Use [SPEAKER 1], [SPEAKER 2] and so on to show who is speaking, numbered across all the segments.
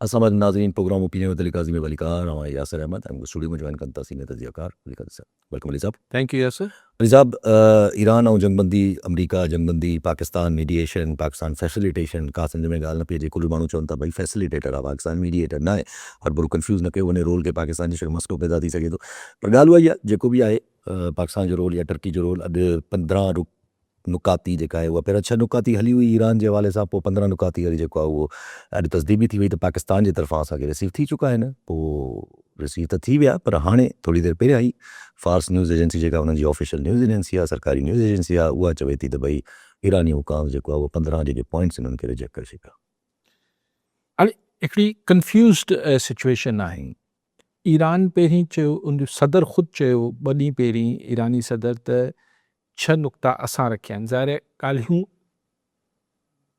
[SPEAKER 1] अस्सलाम वालेकुम नाज़रीन, program opinion with Ali Kazim वलीकार हमारे यासिर अहमद हम स्टूडियो में ज्वाइन करता सीनियर तजियाकार अली काज़ी साहब। वेलकम अली साहब।
[SPEAKER 2] Thank you Yasir.
[SPEAKER 1] अली साहब, ईरान ऐं जंगबंदी, अमरीका जंगबंदी, पाकिस्तान मीडिएशन, पाकिस्तान फैसिलिटेशन का सम्झ में ॻाल्हि न पई अचे। कुझु माण्हू चवनि था भई फैसिलिटेटर आहे पाकिस्तान, मीडिएटर न आहे। हर भरू कंफ्यूज़ न कयो वञे रोल खे, पाकिस्तान जो मसइलो पैदा थी सघे थो। पर ॻाल्हि उहा ई आहे जेको बि आहे पाकिस्तान जो रोल या टर्की जो रोल। अॼु 15 नुकाती जेका आहे उहा पहिरियों 6 नुकाती हली हुई ईरान जे हवाले सां, पोइ 15 नुकाती वरी जेको आहे उहो अॼु तस्दीक बि थी वई त पाकिस्तान जे तरफ़ां असांखे रिसीव थी चुका आहिनि। पोइ रिसीव त थी विया, पर हाणे थोरी देरि पहिरियां ई फार्स न्यूज़ एजेंसी जेका हुननि जी ऑफिशियल न्यूज़ एजेंसी आहे, सरकारी न्यूज़ एजेंसी आहे, उहा चवे थी त भई ईरानी हुकाम जेको आहे उहो 15 जेके पॉइंट्स हुननि खे रिजेक्ट करे छॾिया।
[SPEAKER 2] हाणे हिकिड़ी कंफ्यूज़्ड सिचुएशन आहे। ईरान पहिरीं चयो, उन सदर ख़ुदि चयो 2 ॾींहं पहिरीं ईरानी सदर त 6 नुक़्ता असां रखिया आहिनि। ज़ाहिर ॻाल्हियूं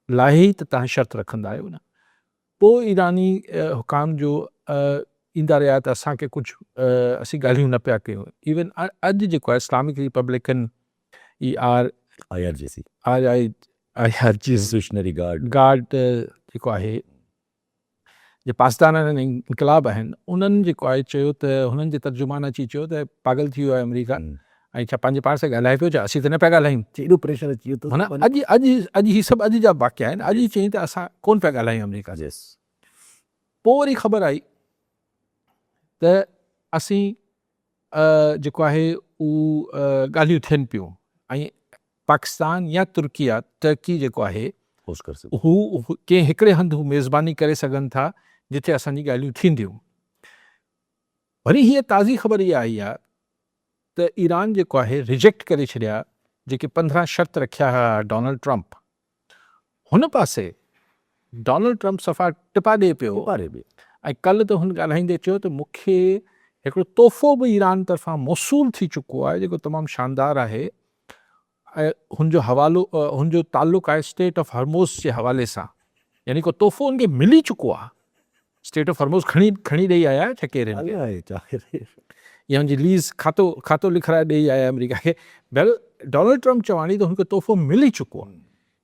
[SPEAKER 2] लाहे त तव्हां शर्त रखंदा आहियो न। पोइ ईरानी हुकाम जो ईंदा रहिया त असांखे कुझु असीं ॻाल्हियूं न पिया कयूं। इवन अॼु जेको आहे Islamic Republican
[SPEAKER 1] IRGC
[SPEAKER 2] revolutionary guard जेको आहे जे पाकिस्तान इनकलाब आहिनि, उन्हनि जेको आहे चयो त हुननि जे तर्जुमान अची चयो त पागल थी वियो आहे अमेरिका ऐं छा पंहिंजे पाण सां ॻाल्हाए पियो, छा असीं त न पिया ॻाल्हायूं।
[SPEAKER 1] एॾो प्रेशर अची वियो
[SPEAKER 2] माना अॼु ही सभु अॼु जा वाक़िया आहिनि। अॼु चई त असां कोन पिया ॻाल्हायूं अमेरिका जे। पोइ वरी ख़बर आई त असीं जेको आहे उहो ॻाल्हियूं थियनि पियूं ऐं पाकिस्तान या टर्की जेको आहे हू कंहिं हिकिड़े हंधि हू मेज़बानी करे सघनि था जिथे असांजी ॻाल्हियूं थींदियूं। वरी हीअ ताज़ी ख़बर इहा आई आहे त ईरान जेको आहे रिजेक्ट करे छॾिया जेके 15 शर्त रखिया हुआ डोनाल्ड ट्रंप। हुन पासे डोनाल्ड ट्रंप सफ़ा टिपा ॾिए पियो ऐं कल्ह त हुन ॻाल्हाईंदे चयो त मूंखे हिकिड़ो तोहफ़ो बि ईरान तरफ़ां मौसूल थी चुको आहे जेको तमामु शानदार आहे। ऐं हुनजो हवालो हुनजो ताल्लुक़ु आहे स्टेट ऑफ हर्मोस जे हवाले सां, यानी को तोहफ़ो उनखे मिली चुको आहे। स्टेट ऑफ हर्मोस खणी ॾेई आया आहे ठेकेरे या हुनजी लीज़ खातो लिखाराए ॾेई आया अमेरिका खे। वेल, डोनाल्ड ट्रंप चवाणी त हुनखे तोहफ़ो मिली चुको आहे।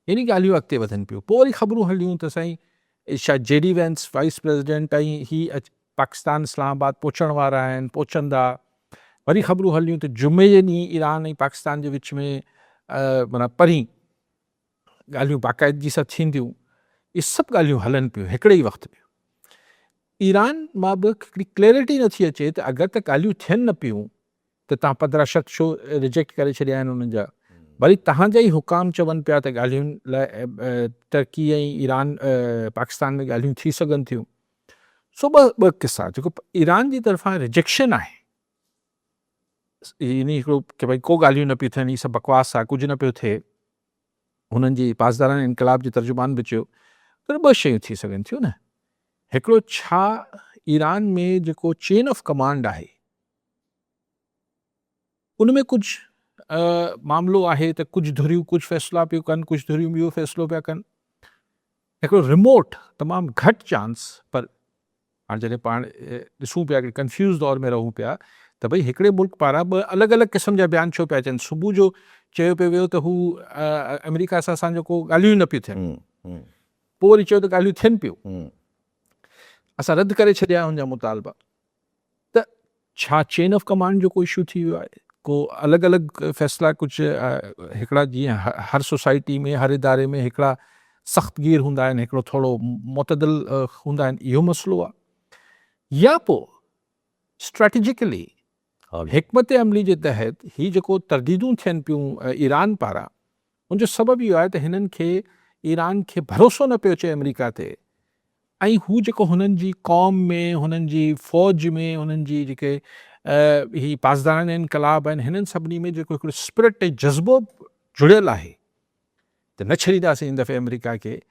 [SPEAKER 2] इन ॻाल्हियूं अॻिते वधनि पियूं। पोइ वरी ख़बरूं हलियूं त साईं शायदि JD वैंस वाइस प्रेसिडेंट ऐं ही पाकिस्तान इस्लामाबाद पहुचण वारा आहिनि, पहुचंदा। वरी ख़बरूं हलियूं त जुमे जे ॾींहुं ईरान ऐं पाकिस्तान जे विच में माना परीं ॻाल्हियूं बाक़ाइदगी सां थींदियूं। इहे सभु ॻाल्हियूं हलनि पियूं हिकिड़े ई वक़्तु में। ईरान मां बि हिकिड़ी क्लैरिटी नथी अचे त अगरि त ॻाल्हियूं थियनि न पियूं त तव्हां 15 शर्त छो रिजेक्ट करे छॾिया आहिनि उन्हनि जा। वरी तव्हांजा ई हुकाम चवनि पिया त ॻाल्हियुनि लाइ टर्की ऐं ईरान पाकिस्तान में ॻाल्हियूं थी सघनि थियूं। सो ॿ किसा जेको ईरान जी तरफ़ां रिजेक्शन आहे इन हिकिड़ो की भई को ॻाल्हियूं न पियूं थियनि, हीअ सभु बकवास आहे, कुझु न पियो थिए। हुननि जी पासदारान इनकलाब जे तर्जुमान बि चयो त 2 शयूं थी सघनि थियूं न। हिकिड़ो छा ईरान में जेको चेन ऑफ कमांड आहे उनमें कुझु मामिलो आहे त कुझु धुरियूं कुझु फ़ैसिला पियूं कनि, कुझु धुरियूं ॿियो फ़ैसिलो पिया कनि। हिकिड़ो रिमोट तमामु घटि चांस, पर हाणे जॾहिं पाण ॾिसूं पिया कि कंफ्यूज़ दौर में रहूं पिया त भई हिकिड़े मुल्क पारां 2 अलॻि अलॻि क़िस्म जा बयान छो पिया अचनि। सुबुह जो चयो पियो वियो त हू अमेरिका सां असांजो को ॻाल्हियूं न पियूं थियनि। पोइ वरी चयो त ॻाल्हियूं थियनि पियूं, असां रद्द करे छॾिया हुनजा मुतालबा। त छा चेन ऑफ कमांड जो को इशू थी वियो आहे, को अलॻि अलॻि फ़ैसिला कुझु हिकिड़ा जीअं हर सोसाइटी में हर इदारे में हिकिड़ा सख़्तगीर हूंदा आहिनि, हिकिड़ो थोरो मुतदिल हूंदा आहिनि, इहो मसइलो आहे। या पोइ स्ट्रेटेजिकली हिकमत अमली जे तहत ही जेको तरदीदूं थियनि पियूं ईरान पारां, उनजो सबबु इहो आहे त हिननि खे ईरान खे भरोसो न पियो अचे अमेरिका ते। ऐं हू जेको हुननि जी क़ौम में, हुननि जी फ़ौज में, हुननि जी जेके ही पासदारान इनकलाब आहिनि, हिननि सभिनी में जेको हिकिड़ो स्पिरिट ऐं जज़्बो जुड़ियल आहे त न छॾींदासीं इन दफ़े अमेरिका खे।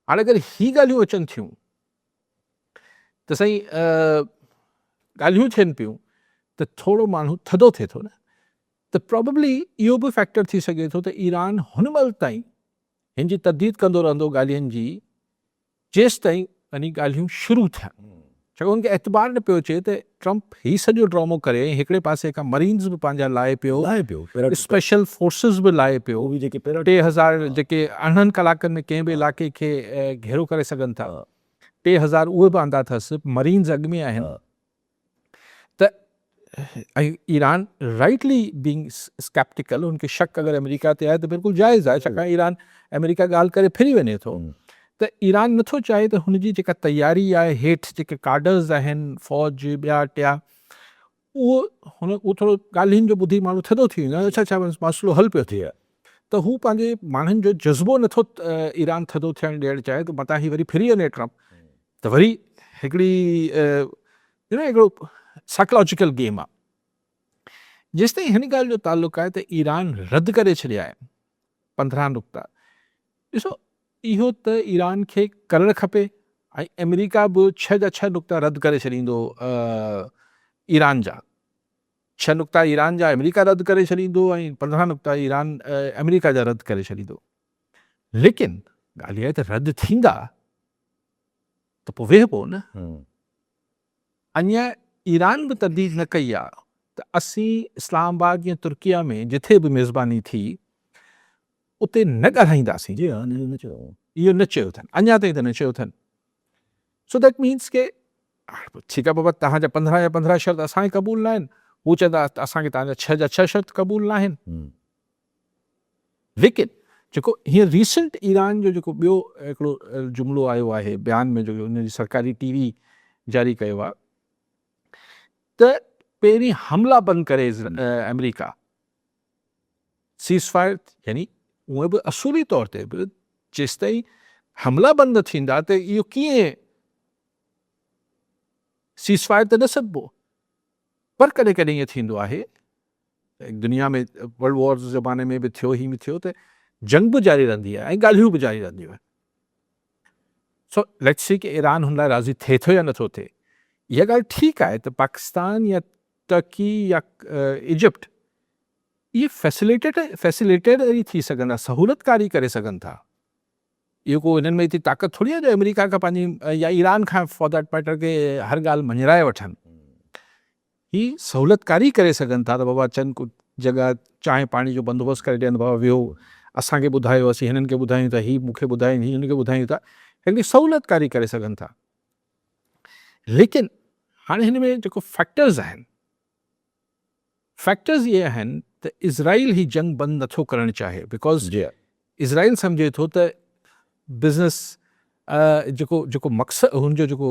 [SPEAKER 2] हाणे अगरि ही ॻाल्हियूं अचनि थियूं त साईं ॻाल्हियूं थियनि पियूं त थोरो माण्हू थधो थिए थो न। त प्रोबेबली इहो बि फैक्टर थी सघे थो त ईरान हुन महिल ताईं हिन जी तर्दीद कंदो रहंदो ॻाल्हियुनि जी जेसि ताईं वञी ॻाल्हियूं शुरू थियनि। छो हुनखे एतबार न पियो अचे त ट्रंप ही सॼो ड्रामो करे ऐं हिकिड़े पासे खां मरीन्स बि पंहिंजा लाहे पियो, स्पेशल फोर्सिस बि लाहे पियो, 3000 जेके 8 कलाकनि में कंहिं बि इलाइक़े खे घेरो करे सघनि था। 3000 उहे बि आंदा अथसि, मरीन्स अॻु में आहिनि।
[SPEAKER 1] हा।
[SPEAKER 2] त ऐं ईरान राइटली बीइंग स्केप्टिकल, उनखे शक अगरि अमेरिका ते आहे त बिल्कुलु जाइज़ आहे, छाकाणि ईरान अमेरिका ॻाल्हि करे फिरी वञे थो। त ईरान नथो चाहे त हुनजी जेका तयारी आहे, हेठि जेके काडर्स आहिनि फ़ौज ॿिया टिया, उहो थोरो ॻाल्हियुनि जो ॿुधी माण्हू थधो थी वेंदो आहे, अच्छा अच्छा मसइलो हल पियो थिए। त हू पंहिंजे माण्हुनि जो जज़्बो नथो ईरान थधो थियणु ॾियणु चाहे, त मतां ही वरी फिरी वञे ट्रम्प, त वरी हिकिड़ी हिकिड़ो साइकोलॉजिकल गेम आहे। जेसिताईं हिन ॻाल्हि जो ताल्लुक़ु आहे त ईरान रद्द करे छॾिया आहिनि 15 नुक़्ता, ॾिसो इहो त ईरान खे करणु खपे, ऐं अमेरिका बि 6 जा 6 नुक़्ता रद्द करे छॾींदो ईरान जा। 6 नुक़्ता ईरान जा अमेरिका रद्द करे छॾींदो, ऐं 15 नुक़्ता ईरान अमेरिका जा रद्द करे छॾींदो। लेकिन ॻाल्हि इहा आहे त रद्द थींदा त पोइ वेहबो न। अञा ईरान बि तर्दीद न कई आहे त असीं इस्लामाबाद या तुर्किया में जिथे बि मेज़बानी थी उते न ॻाल्हाईंदासीं।
[SPEAKER 1] जी हा, न चयो,
[SPEAKER 2] इहो न चयो अथनि, अञा ताईं त न चयो अथनि। सो दैट मीन्स के ठीकु आहे बाबा, तव्हांजा 15 जा 15 शर्त असांखे क़बूल न आहिनि, हू चवंदा असांखे तव्हांजा 6 जा 6 शर्त क़बूल न आहिनि। लेकिन जेको हींअर रीसेंट ईरान जो जेको ॿियो हिकिड़ो जुमिलो आयो आहे बयान में, जेको हुनजी सरकारी TV जारी कयो आहे, त पहिरीं हमला बंदि करे अमेरिका, सीज़फायर, यानी उहे बि असूली तौर ते बि जेसिताईं हमला बंदि न थींदा त इहो कीअं सीज़फायर त न सघिबो। पर कॾहिं कॾहिं ईअं थींदो आहे, दुनिया में वर्ल्ड वॉर ज़माने में बि थियो, ही बि थियो, त जंग बि जारी रहंदी आहे ऐं ॻाल्हियूं बि जारी रहंदियूं आहिनि। सो लेट्स सी कि ईरान हुन लाइ राज़ी थिए थो या नथो थिए। इहा ॻाल्हि ठीकु आहे त पाकिस्तान या टर्की या इजिप्ट इहे फैसिलिटेटर थी सघनि था, सहूलतकारी करे सघनि था। इहो को हिननि में एतिरी ताक़त थोरी आहे जो अमेरिका खां पंहिंजी या ईरान खां फॉर दैट मैटर के हर ॻाल्हि मञराए वठनि। ही सहूलतकारी करे सघनि था त बाबा अचनि, कुझु जॻह चांहि पाणी जो बंदोबस्तु करे ॾियनि, बाबा वियो, असांखे ॿुधायो, असीं हिननि खे ॿुधायूं था, ही मूंखे ॿुधाइनि, ही हुनखे ॿुधायूं था, हिकिड़ी सहूलतकारी करे सघनि था। लेकिन हाणे हिन में जेको फैक्टर्स आहिनि, फैक्टर्स इहे आहिनि त इज़राइल ही जंग बंदि नथो करणु चाहे, बिकॉज़ इज़राइल सम्झे थो त बिज़नेस जेको मक़सदु हुनजो, जेको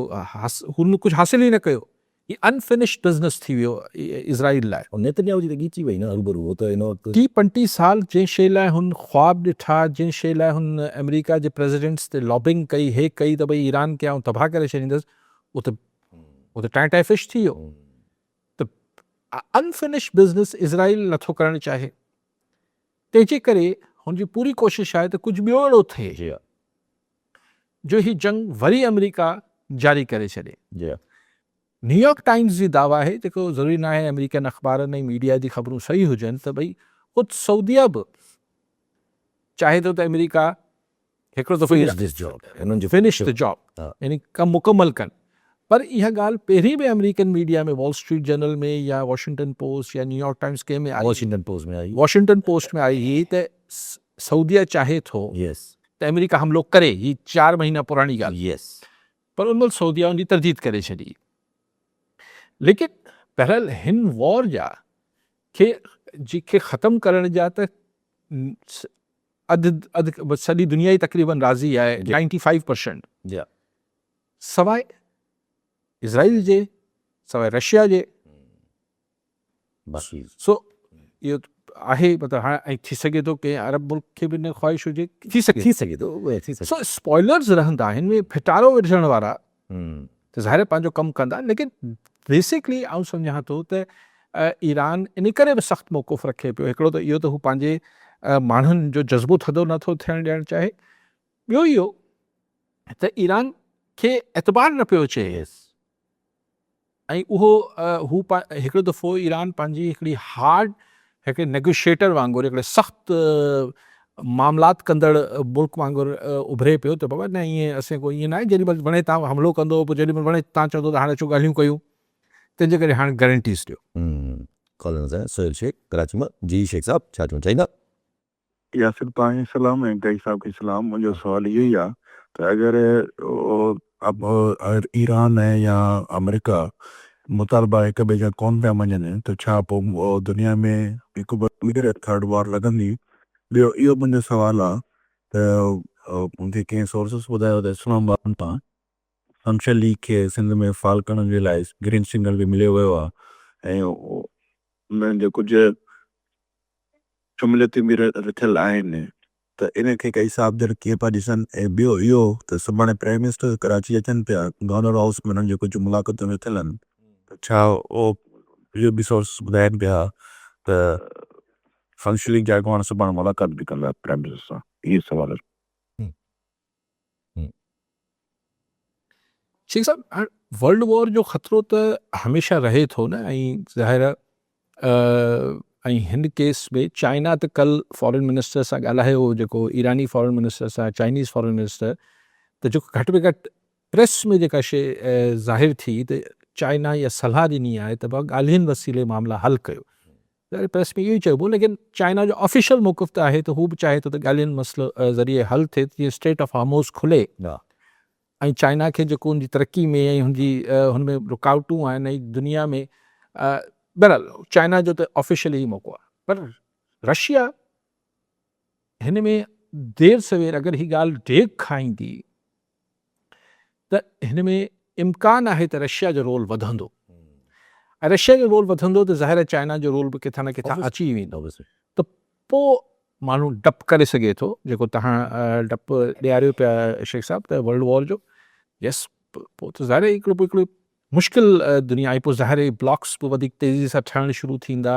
[SPEAKER 2] हुन कुझु हासिल ई न कयो, ही अनफिनिश्ड बिज़नेस थी वियो इज़राइल लाइ।
[SPEAKER 1] नेतन्याहू जी त ॻीची वई न हरूभरू, हो त
[SPEAKER 2] 30-35 साल जंहिं शइ लाइ हुन ख्वाब ॾिठा, जंहिं शइ लाइ हुन अमेरिका जे प्रेसिडेंट्स ते लॉबिंग कई, हे कई त भई ईरान खे आउं तबाह करे छॾींदुसि, उहो त टाइ फिश थी वियो। त अनफिनिश्ड बिज़नेस इज़राइल नथो करणु चाहे, तंहिंजे करे हुनजी पूरी कोशिशि आहे त कुझु ॿियो अहिड़ो थिए जो ही जंग वरी अमेरिका जारी करे छॾे। न्यूयॉर्क टाइम्स जी दावा आहे, जेको ज़रूरी न आहे अमेरिकन अख़बारनि ऐं मीडिया जी ख़बरूं सही हुजनि, त भई ख़ुदि सऊदीया बि चाहे थो त अमेरिका हिकिड़ो दफ़ो फिनिश द जॉब, यानी कमु मुकमल कनि। पर इहा ॻाल्हि पहिरीं बि अमेरिकन मीडिया में, वॉल स्ट्रीट जर्नल में या वॉशिंगटन पोस्ट या न्यूयॉर्क टाइम्स के में आई, वॉशिंगटन पोस्ट में आई ही त सऊदीया चाहे थो त अमेरिका हमलो करे। ही 4 महीना पुराणी ॻाल्हि, पर उन महिल सऊदीया उनजी तरदीद करे छॾी। लेकिन बहरहाल हिन वॉर जा खे ख़तमु करण जा त अधु सॼी दुनिया ई तक़रीबन राज़ी आहे, 95%, सवाइ इज़राइल जे, सवाइ रशिया जे। सो इहो आहे, मतिलबु हाणे ऐं थी सघे थो कंहिं अरब मुल्क खे बि न ख़्वाहिश हुजे, थी सघे थो। सो स्पॉइलर्स रहंदा हिन में, फिटारो विझण वारा त ज़ाहिर पंहिंजो कमु कंदा। लेकिन बेसिकली आउं सम्झां थो त ईरान इन करे बि सख़्तु मौक़ुफ़ रखे पियो। हिकिड़ो त इहो त हू पंहिंजे माण्हुनि जो जज़्बो थधो नथो थियणु ॾियणु चाहे, ॿियो इहो त ईरान खे एतबार न पियो अचे, ऐं उहो हू हिकिड़ो दफ़ो ईरान पंहिंजी हिकिड़ी हार्ड, हिकिड़े नेगोशिएटर वांगुरु, हिकिड़े सख़्तु मामलात कंदड़ मुल्क वांगुरु उभरे पियो त बाबा न, ईअं असां को ईअं न आहे, जेॾी महिल वणे तव्हां हमलो कंदो, पोइ जेॾी महिल वणे तव्हां चवंदो त हाणे अचो ॻाल्हियूं कयूं। तंहिंजे करे हाणे गारंटीज़ ॾियो।
[SPEAKER 1] सोहेल शेख कराची मां। जी शेख साहब, छा चवणु चाहींदा?
[SPEAKER 3] यासिर तव्हांखे सलाम ऐं टई साहब खे सलाम। मुंहिंजो सुवालु इहो ई आहे त अगरि अब अगर ईरान है या अमेरिका मुतालबा हिक ॿिए जा कोन पिया मञनि त छा पोइ दुनिया में हिकु ॿ थर्ड वॉर लॻंदी? ॿियो इहो मुंहिंजो सुवालु आहे त मूंखे कंहिं सोर्सिस ॿुधायो त इस्लामाबाद तां फंक्शन लीग खे सिंध में फाल करण जे लाइ ग्रीन सिग्नल बि मिलियो वियो आहे ऐं उन्हनि जो कुझु शुमिलियतूं बि रथियल आहिनि त इन खे काई सावधान कीअं पिया ॾिसनि। ऐं ॿियो इहो त सुभाणे प्राइम मिनिस्टर कराची अचनि पिया, गवर्नर हाउस में हुननि जो कुझु मुलाक़ातूं में थियल आहिनि त छा उहो इहो बि सोर्स ॿुधाइनि पिया त फंक्शन लीग जा अॻुवान सुभाणे मुलाक़ात बि कंदा प्राइम मिनिस्टर सां? इहे सवाल
[SPEAKER 2] शेख साहब, वर्ल्ड वॉर जो ख़तरो त हमेशह रहे थो न, ऐं ज़ाहिर ऐं हिन केस में चाइना त कल फॉरेन मिनिस्टर सां ॻाल्हायो हो, जेको ईरानी फॉरेन मिनिस्टर सां, चाइनीज़ फॉरेन मिनिस्टर, त जेको घटि में घटि प्रेस में जेका शइ ज़ाहिर थी त चाइना इहा सलाह ॾिनी आहे त भाउ ॻाल्हियुनि वसीले मामला हल कयो। प्रेस में इहो ई चइबो, लेकिन चाइना जो ऑफिशियल मौक़िफ़ त आहे त हू बि चाहे थो त ॻाल्हियुनि मसलो ज़रिए हल थिए, जीअं स्ट्रेट ऑफ हार्मोज़ खुले ऐं चाइना खे जेको हुनजी तरक़ी में ऐं हुनजी हुनमें रुकावटूं आहिनि ऐं दुनिया में बहरहाल चाइना जो त ऑफिशियल ई मौक़ो आहे। पर रशिया हिन में देर सवेर अगरि हीअ ॻाल्हि डेग खाईंदी त हिन में इम्कान आहे त रशिया जो रोल वधंदो, ऐं रशिया जो रोल वधंदो त ज़ाहिर चाइना जो रोल बि किथां न किथां अची वेंदो। त पोइ माण्हू डपु करे सघे थो, जेको तव्हां डपु ॾियारियो पिया शेख साहब, त वर्ल्ड वॉर जो यस पोइ त ज़ाहिर हिकिड़ो मुश्किल दुनिया आई, पोइ ज़ाहिर ब्लॉक्स बि वधीक तेज़ी सां ठहणु शुरू थींदा।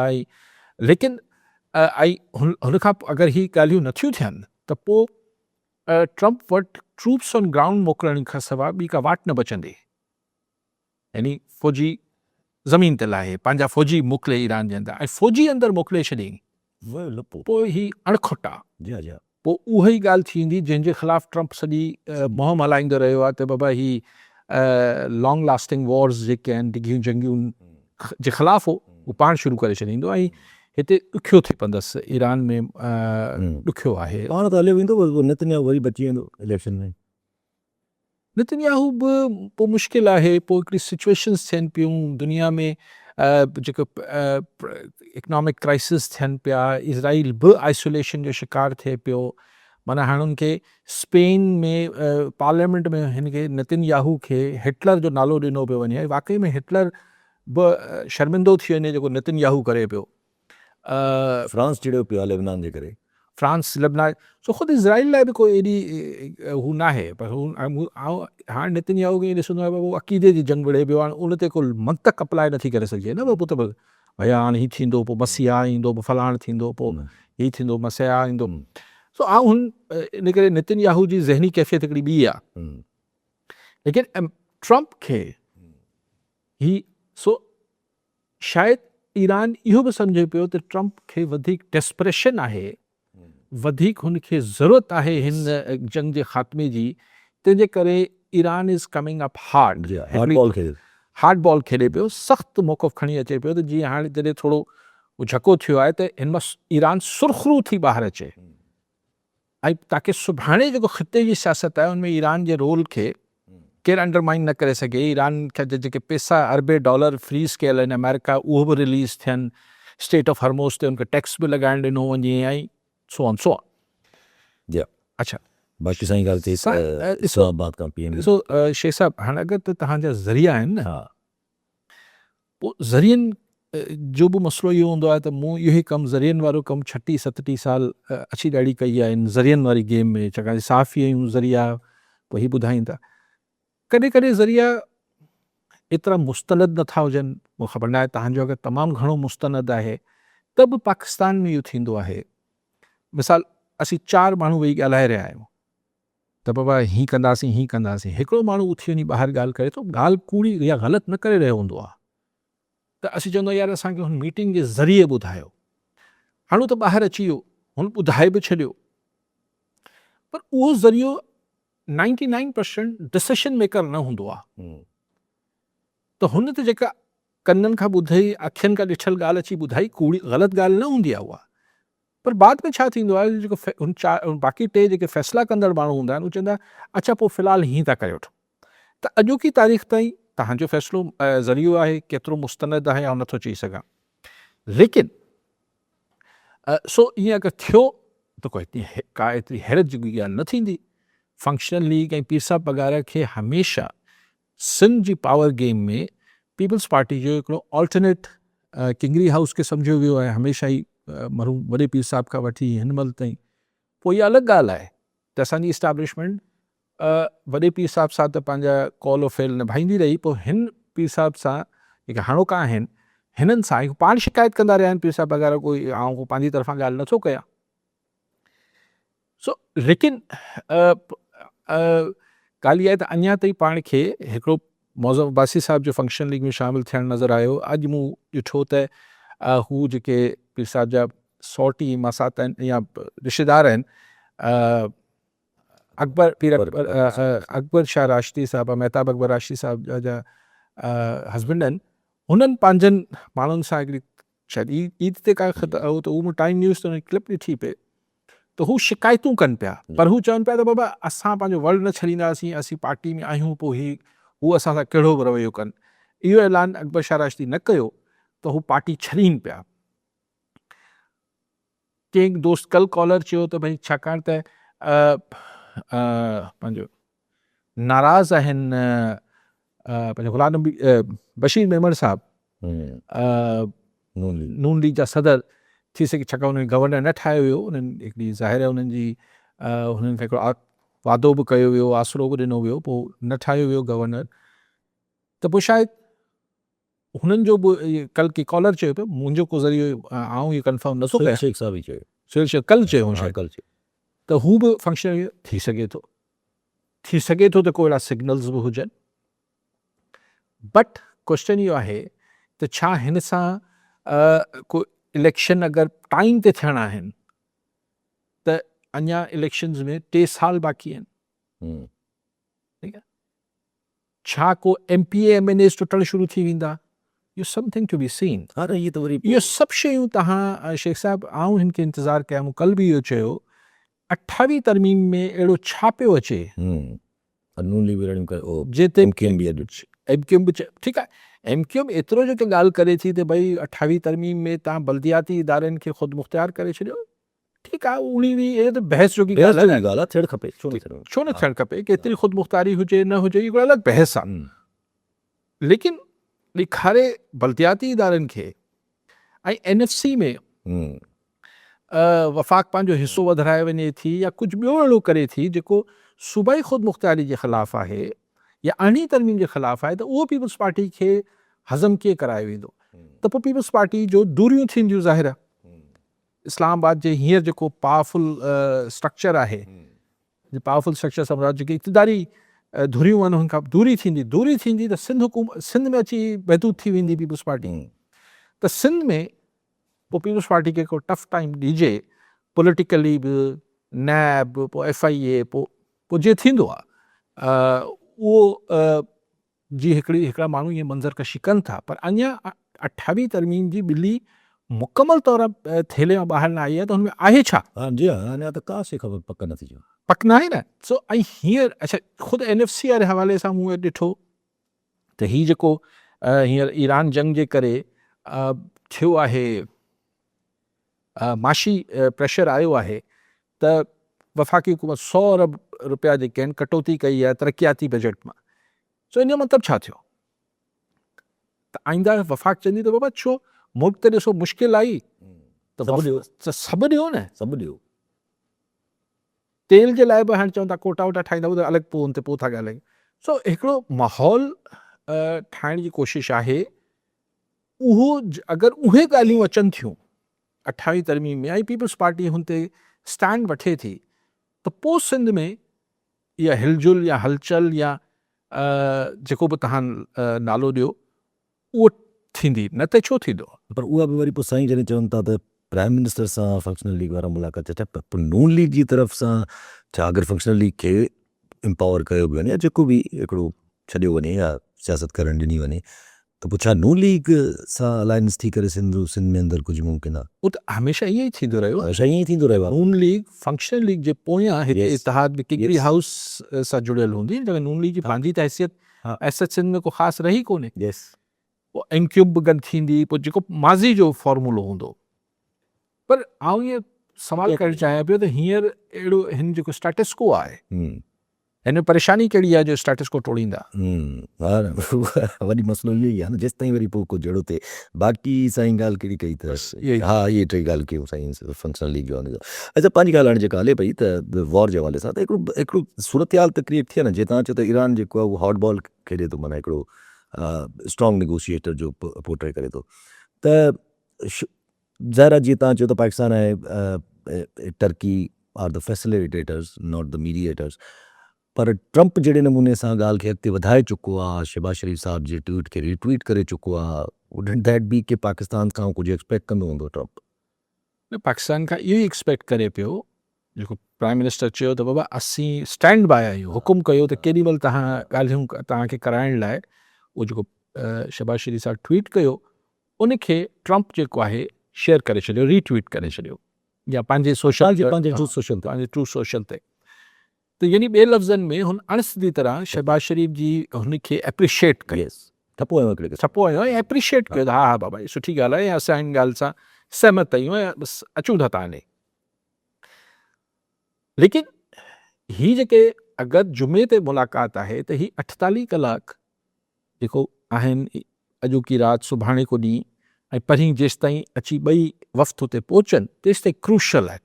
[SPEAKER 2] लेकिन हुन खां अगरि हीअ ॻाल्हियूं नथियूं थियनि त पोइ ट्रंप वटि ट्रूप्स ऑन ग्राउंड मोकिलण खां सवाइ ॿी का वाट न बचंदी, यानी फ़ौजी ज़मीन ते लाहे, पंहिंजा फ़ौजी मोकिले ईरान जे अंदरि, ऐं फ़ौजी अंदरि मोकिले छॾियईं, पोइ ही अणखुट आहे। पोइ उहा ई ॻाल्हि थींदी जंहिंजे ख़िलाफ़ु ट्रंप सॼी मुहिम हलाईंदो रहियो आहे त बाबा ही लॉन्ग लास्टिंग वॉर्स जेके आहिनि, डिघियूं जंगियूं जे ख़िलाफ़ु उहो पाण शुरू करे छॾींदो, ऐं हिते ॾुखियो थी पवंदसि ईरान में, ॾुखियो आहे।
[SPEAKER 1] पाण त हलियो वेंदो, नेतन्याहू वरी बची वेंदो इलेक्शन में।
[SPEAKER 2] नेतन्याहू बि पोइ मुश्किल आहे, पोइ हिकिड़ी सिचुएशन्स थियनि पियूं दुनिया में, जेको इकनॉमिक क्राइसिस थियनि पिया, इज़राइल बि आइसोलेशन जो शिकार थिए पियो। माना हाणे हुनखे स्पेन में पार्लियामेंट में हिन खे नेतन्याहू खे हिटलर जो नालो ॾिनो पियो वञे, वाकई में हिटलर बि शर्मिंदो थी वञे जेको नेतन्याहू करे पियो।
[SPEAKER 1] फ्रांस चिड़ियो पियो आहे लेबनान जे करे,
[SPEAKER 2] फ्रांस लेबनान, सो ख़ुदि इज़राइल लाइ बि कोई एॾी हू न आहे। पर हाणे नेतन्याहू खे ॾिसंदो आहे उहो अक़ीदे जी जंग विढ़े पियो, हाणे उन ते को मंतक अप्लाई नथी करे सघिजे न, पोइ त भैया हाणे हीअ थींदो, पोइ मसीहा ईंदो, पोइ फलाण थींदो, पोइ हीअ थींदो, मसीहा ईंदो। सो हुन इन करे नेतन्याहू जी ज़हनी कैफ़ियत हिकिड़ी ॿी आहे। लेकिन ट्रंप खे ही शायदि ईरान इहो बि सम्झे पियो त ट्रंप खे वधीक डेस्परेशन आहे, वधीक हुनखे ज़रूरत आहे हिन जंग जे ख़ात्मे जी, तंहिंजे करे Iran is coming up hard ball खेॾे पियो, सख़्तु मौक़िफ़ खणी अचे पियो। त जीअं हाणे जॾहिं थोरो झको थियो आहे त हिन मां ईरान सुरख़रू थी ॿाहिरि अचे, ऐं ताकी सुभाणे जेको ख़िते जी सियासत आहे उनमें ईरान जे रोल खे केरु अंडरमाइन न करे सघे। ईरान खे जेके पैसा अरबे डॉलर फ्रीज़ कयल आहिनि अमेरिका, उहो बि रिलीज़ थियनि, स्टेट ऑफ हॉर्मोज़ ते उनखे टैक्स बि लॻाइणु ॾिनो वञे, ऐं सो ऑन। अच्छा,
[SPEAKER 1] बाक़ी साईं ॻाल्हि थिए इस्लामाबाद खां पीएम।
[SPEAKER 2] ॾिसो शेख साहब, हाणे अगरि त तव्हांजा ज़रिया आहिनि न, पोइ ज़रियनि जो बि मसइलो इहो हूंदो आहे त मूं इहो ई कमु ज़रियनि वारो कमु 36-37 साल अची ॾाढी कई आहे इन ज़रियनि वारी गेम में, छाकाणि साफ़ी आहियूं ज़रिया, पोइ हीअ ॿुधाईंदा। कॾहिं कॾहिं ज़रिया एतिरा मुस्तनद नथा हुजनि, मूंखे ख़बर न आहे, तव्हांजो अगरि तमामु घणो मुस्तनद आहे त बि पाकिस्तान में इहो थींदो आहे। मिसाल, असीं 4 माण्हू वेही ॻाल्हाए रहिया आहियूं त बाबा हीअं कंदासीं, हीअं कंदासीं, हिकिड़ो माण्हू उथी वञी ॿाहिरि ॻाल्हि करे थो, ॻाल्हि कूड़ी या ग़लति न करे रहियो हूंदो आहे, त असीं चवंदो यार असांखे हुन मीटिंग जे ज़रिए ॿुधायो। हाणे त ॿाहिरि अची वियो, हुन ॿुधाए बि छॾियो, पर उहो ज़रियो 99% डिसीशन मेकर न हूंदो आहे। त हुन ते जेका कननि खां ॿुधई, अखियुनि खां ॾिठल ॻाल्हि अची ॿुधाई, कूड़ी ग़लति ॻाल्हि न हूंदी आहे उहा। पर बाद में छा थींदो आहे, जेको बाक़ी 3 जेके फ़ैसिला कंदड़ माण्हू हूंदा आहिनि, उहे चवंदा अच्छा पोइ फ़िलहालु हीअं था करे वठो, त अॼोकी तारीख़ ताईं तव्हांजो फ़ैसिलो ज़रियो आहे, केतिरो मुस्तनद आहे ऐं नथो चई सघां, लेकिन सो ईअं अगरि थियो त का एतिरी हैरत जी ॻाल्हि न थींदी। फंक्शनल लीग ऐं पीर साहब वग़ैरह खे हमेशह सिंध जी पावर गेम में पीपल्स पार्टी जो हिकिड़ो ऑल्टरनेट किंगरी हाउस खे सम्झियो वियो आहे हमेशह ई, मरहूम वॾे पीर साहब खां वठी हिन महिल ताईं। पोइ इहा अलॻि ॻाल्हि आहे त असांजी इस्टेब्लिशमेंट वॾे पीर साहब सां त पंहिंजा कॉल ऑफ फेल निभाईंदी रही, पोइ हिन पीर साहब सां जेके हाणोका आहिनि हिननि सां हिकु पाण शिकायत कंदा रहिया आहिनि पीर साहब वग़ैरह, कोई आउं पंहिंजी तरफ़ां ॻाल्हि नथो कयां। सो लेकिन ॻाल्हि इहा आहे त अञा ताईं पाण खे हिकिड़ो मौज़म अब्बासी साहब जो फंक्शन लीग में शामिलु थियणु नज़र आयो। अॼु मूं ॾिठो त हू जेके पीर साहब जा सौटी मासात आहिनि या रिश्तेदार आहिनि, अकबर शाह राशिदी साहब, महताब अकबर राशिदी साहब जा हस्बैंड आहिनि, हुननि पंहिंजनि माण्हुनि सां हिकिड़ी शायदि ईद ते का त उहो टाइम न्यूज़ त क्लिप ॾिठी पिए, त हू शिकायतूं कनि पिया, पर हू चवनि पिया त बाबा असां पंहिंजो वर्ड न छॾींदासीं, असीं पार्टी में आहियूं, पोइ हू असां सां कहिड़ो बि रवैयो कनि। इहो ऐलान अकबर शाह राशिदी न कयो त हू पार्टी छॾीनि पिया। कंहिं दोस्त कल कॉलर चयो त भई छाकाणि त पंहिंजो नाराज़ आहिनि पंहिंजो गुलाम नबी बशीर मेमण साहब, नून लीग जा सदर थी सघे, छाकाणि हुननि गवर्नर न ठाहियो हुयो, उन्हनि हिकिड़ी ज़ाहिर आहे उन्हनि जी हुननि खे हिकिड़ो वादो बि कयो वियो, आसिरो बि ॾिनो वियो, पोइ न ठाहियो वियो गवर्नर। त पोइ शायदि हुननि जो बि कल की कॉलर चयो पियो, मुंहिंजो को ज़रियो आऊं इहो कंफर्म नथो कयां,
[SPEAKER 1] शेख साहब ई चयो,
[SPEAKER 2] सुहेल शेख कल चयो शायदि,
[SPEAKER 1] कल चयो
[SPEAKER 2] त हू बि फंक्शन थी सघे थो त को अहिड़ा सिग्नल्स बि हुजनि। बट क्वेश्चन इहो आहे त छा हिन सां को इलेक्शन अगरि टाइम ते थियणा आहिनि त अञा इलेक्शन्स में 3 साल बाक़ी आहिनि, ठीकु आहे, छा को MPA MNAs टुटणु शुरू थी वेंदा, इहो समथिंग टू बी सीन। इहो सभु शयूं तव्हां शेख साहिबु आऊं हिन खे इंतज़ारु कयां, मूं कल बि इहो चयो 28 तरमीम में अहिड़ो छा पियो अचे जिते MQM बि ठीकु आहे, MQM एतिरो जेके ॻाल्हि करे थी त भई 28 तरमीम में तव्हां बल्दियाती इदारनि खे ख़ुदि मुख़्तियार करे छॾियो, ठीकु आहे, उणिवीह त बहस जो ॻाल्हि आहे,
[SPEAKER 1] थियणु खपे,
[SPEAKER 2] छो न थियणु खपे, केतिरी ख़ुदि मुख़्तियारी हुजे न हुजे हिकिड़ो अलॻि बहस आहे, लेकिन ॾेखारे बल्दियाती इदारनि खे ऐं NFC में वफ़ाक़ पंहिंजो हिसो वधाए वञे थी या कुझु ॿियो अहिड़ो करे थी जेको सूबाई ख़ुदि मुख़्तियारी जे ख़िलाफ़ु आहे या 18 तरमीम जे ख़िलाफ़ु आहे, त उहो पीपल्स पार्टी खे हज़म कीअं करायो वेंदो। त पोइ पीपल्स पार्टी जो दूरियूं थींदियूं ज़ाहिर आहे, इस्लामाबाद जे हींअर जेको पावरफुल स्ट्रक्चर आहे, पावरफुल स्ट्रक्चर सम्झो जेके इक़्तिदारी धुरियूं आहिनि हुन खां दूरी थींदी त सिंध में अची महदूद थी वेंदी पीपल्स पार्टी। त सिंध में पोइ पीपल्स पार्टी खे को टफ टाइम ॾिजे पॉलिटिकली बि, नैब, पोइ FIA, पोइ जीअं थींदो आहे उहो जी हिकिड़ा माण्हू ईअं मंज़रकशी कनि था, पर अञा 28 तरमीम जी ॿिली मुकमल तौर थेले मां ॿाहिरि न आई आहे, त हुनमें आहे छा,
[SPEAKER 1] जी अञा त का से ख़बर पक नथी चओ,
[SPEAKER 2] पक न आहे न। सो ऐं हींअर अच्छा ख़ुदि NFC वारे हवाले सां मूं ॾिठो त हीउ जेको हींअर ईरान जंग जे करे थियो आहे, माशी प्रेशर आयो आहे, त वफ़ाक़ी हुकूमत 100 अरब रुपया जेके आहिनि कटौती कई आहे तरक़ियाती बजट मां। सो इन जो मतिलबु छा थियो, त आईंदा वफ़ाक़ चवंदी त बाबा छो मुल्क त ॾिसो मुश्किल आई त सभु ॾियो न,
[SPEAKER 1] सभु ॾियो,
[SPEAKER 2] तेल जे लाइ बि हाणे चवनि था कोटा वोटा ठाहींदा, उहो त अलॻि पोइ हुन ते पोइ था ॻाल्हायूं। सो हिकिड़ो माहौल ठाहिण जी कोशिशि आहे, उहो अगरि उहे ॻाल्हियूं अचनि थियूं 28 तरमीम में ऐं पीपल्स पार्टी हुन ते स्टैंड वठे थी, त पोइ सिंध में इहा हिलजुल या हलचल या जेको बि तव्हां नालो ॾियो उहो थींदी, न त छो थींदो।
[SPEAKER 1] पर उहा बि वरी पोइ साईं जॾहिं चवनि था त प्राइम मिनिस्टर सां फंक्शनल लीग वारा मुलाक़ात थिए, पोइ नून लीग जी तरफ़ सां छा अगरि फंक्शनल लीग खे एम्पावर कयो बि वञे या जेको बि हिकिड़ो छॾियो वञे या सियासत करणु ॾिनी वञे, त पोइ छा नून लीग सां अलायंस थी करे सिंध में अंदरि कुझु मुमकिन आहे?
[SPEAKER 2] उहो त हमेशह ईअं ई थींदो रहियो,
[SPEAKER 1] हमेशह ईअं ई थींदो रहियो आहे।
[SPEAKER 2] नून लीग फंक्शनल लीग जे पोयां हिते इतिहाद किंगरी हाउस सां जुड़ियल हूंदी, जॾहिं नून लीग जी पंहिंजी त हैसियत
[SPEAKER 1] हा।
[SPEAKER 2] एस सिंध में को ख़ासि रही कोन्हे।
[SPEAKER 1] यस
[SPEAKER 2] पोइ एनक्यूब गन थींदी, पोइ जेको माज़ी जो फॉर्मूलो हूंदो। पर आउं इहो सवाल करणु चाहियां पियो त हींअर अहिड़ो हिन जेको स्टेटस को आहे, हिन में परेशानी कहिड़ी आहे जो स्टेटस को टोड़ींदा?
[SPEAKER 1] हा वॾी मसइलो इहो ई आहे न, जेसि ताईं वरी पोइ कुझु जहिड़ो थिए। बाक़ी साईं ॻाल्हि कहिड़ी कई त
[SPEAKER 2] इहो ई।
[SPEAKER 1] हा इहे टे ॻाल्हि कयूं साईं फंक्शनल लीग जो आहे। अच्छा पंहिंजी ॻाल्हि हाणे जेका हले पई त वॉर जे हवाले सां त हिकिड़ो सूरत हाल त क्रिएट थी आहे न, जीअं तव्हां चओ त ईरान जेको आहे उहो हॉट बॉल खेॾे थो, माना हिकिड़ो स्ट्रॉन्ग नेगोशिएटर जो पोर्ट्रे करे थो। त ज़ाहिर आहे जीअं तव्हां चओ त पाकिस्तान ऐं Turkey are the facilitators not the mediators, पर ट्रंप जहिड़े नमूने सां ॻाल्हि खे अॻिते वधाए चुको आहे, शहबाज शरीफ़ साहब जे ट्वीट खे रिट्वीट करे चुको आहे, वुडंट दैट बी के पाकिस्तान खां कुझु एक्सपेक्ट कंदो हूंदो ट्रंप?
[SPEAKER 2] न, पाकिस्तान खां इहो ई एक्सपेक्ट करे पियो, जेको प्राइम मिनिस्टर चयो त बाबा असीं स्टैंड बाय आहियूं, हुकुम कयो त केॾी महिल तव्हां ॻाल्हियूं तव्हांखे कराइण लाइ। उहो जेको शहबाज शरीफ़ साहब ट्वीट कयो उनखे ट्रंप जेको आहे शेयर करे छॾियो, रीट्वीट करे छॾियो, या पंहिंजे पंहिंजे ट्रू सोशल ते। त यानी ॿिए लफ़्ज़नि में हुन अणसिधी तरह शहबाज शरीफ़ जी हुनखे एप्रिशिएट कयो, छपो आयो ऐं एप्रिशिएट कयो त हा हा बाबा इहा सुठी ॻाल्हि आहे, ऐं असां हिन ॻाल्हि सां सहमत आहियूं ऐं बसि अचूं था तव्हां ॾे। लेकिन ही जेके अगरि जुमे ते मुलाक़ात आहे त ही 48 कलाक जेको आहिनि, अॼोकी राति सुभाणे को ॾींहुं ऐं परीं जेसि ताईं अची ॿई वफ़्त हुते पहुचनि तेसि ताईं क्रूशल आहे,